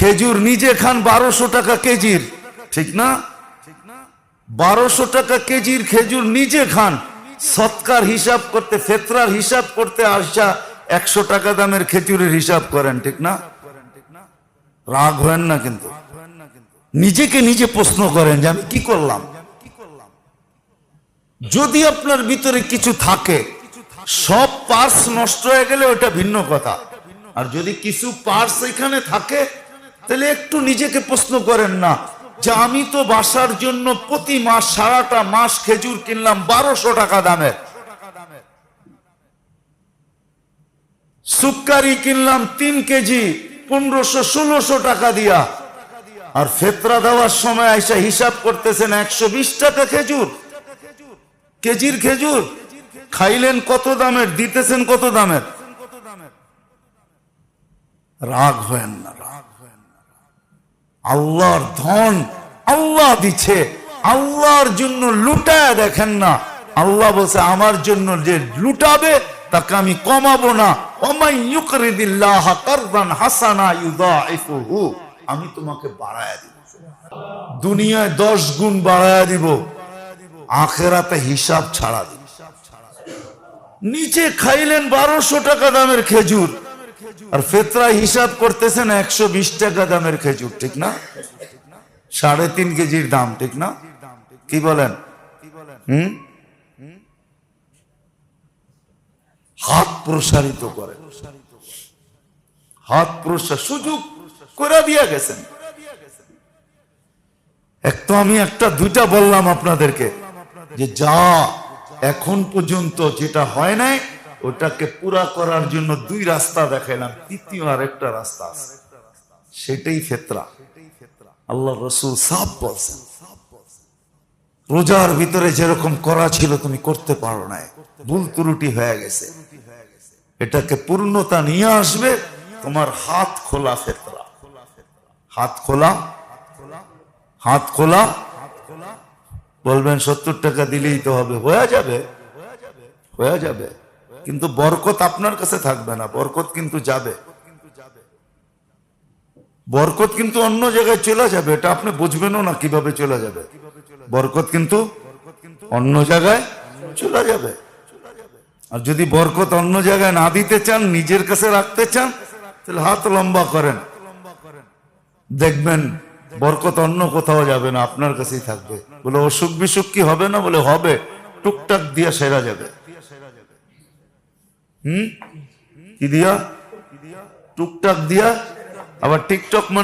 খেজুর নিজে খান 1200 টাকা কেজির, ঠিক না? 1200 টাকা কেজির খেজুর নিজে খান, সৎকার হিসাব করতে, ফেতরার হিসাব করতে আসা 100 টাকা দামের খেজুরের হিসাব করেন, ঠিক না? রাগ হয় না কিন্তু নিজেকে নিজে প্রশ্ন করেন যে আমি কি করলাম। যদি আপনার ভিতরে কিছু থাকে, সব পার্টস নষ্ট হয়ে গেলে ওটা ভিন্ন কথা, আর যদি কিছু পার্টস এখানে থাকে তাহলে একটু নিজেকে প্রশ্ন করেন না যে আমি তো বাসার জন্য প্রতি মাস সারাটা মাস খেজুর কিনলাম 1200 টাকা দামের, সুক্কারি কিনলাম 3 কেজি 1500-1600 টাকা দিয়া, আর ফেতরা দেওয়ার সময় আইসা হিসাব করতেছেন 120 টাকা খেজুর, কেজির খেজুর খাইলেন কত দামের, দিতেছেন কত দামের। রাগ হয় না, রাগ হয় না। আল্লাহর ধন আল্লাহ দিচ্ছে, আল্লাহর জন্য লুটায় দেখেন না। আল্লাহ বলছে আমার জন্য যে লুটাবে তাকে আমি কমাবো না, ওমাই ইউকরিদিল্লাহ কারদান হাসানা ইউদাইফুহু, আমি তোমাকে বাড়ায়া দিব, দুনিয়ায় 10 গুণ বাড়ায়া দিব, আখিরাতে হিসাব ছাড়া দিব। নিচে খাইলেন 1200 টাকা দামের খেজুর, আর ফেতরা হিসাব করতেছেন 120 টাকা দামের খেজুর, ঠিক না? 3.5 কেজির দাম, ঠিক না? কি বলেন? হাত প্রসারিত করে, হাত প্রসার সুযোগ করে দিয়া গেছেন। এক তো আমি একটা দুইটা বললাম আপনাদেরকে যে যা এখন পর্যন্ত যেটা হয় নাই ওটাকে পুরা করার জন্য 2 রাস্তা দেখাইলাম, তৃতীয় আরেকটা রাস্তা আছে, সেটাই ফেতরা। আল্লাহ রাসূল সাফ বলছেন, রোজার ভিতরে যেরকম করা ছিল তুমি করতে পারো না, ভুল ত্রুটি হয়ে গেছে, এটাকে পূর্ণতা নিয়ে আসবে তোমার হাত খোলা ফেতরা। হাত খোলা, হাত খোলা বলবেন 70 টাকা দিলেই তো হবে, হয়ে যাবে, হয়ে যাবে, কিন্তু বরকত আপনার কাছে থাকবে না, বরকত কিন্তু যাবে, বরকত কিন্তু অন্য জায়গায় চলে যাবে, এটা আপনি বুঝবেনও না কিভাবে চলে যাবে, বরকত কিন্তু অন্য জায়গায় চলে যাবে। আর যদি বরকত অন্য জায়গায় না দিতে চান, নিজের কাছে রাখতে চান, তাহলে হাত লম্বা করেন, দেখবেন বরকত অন্য কোথাও যাবে না, আপনার কাছেই থাকবে। বলে অসুখ বিসুখ কি হবে না? বলে হবে, টুকটাক দিয়া সেরা যাবে। কি দিয়া? টুকটাক দিয়া। আবার টিকটক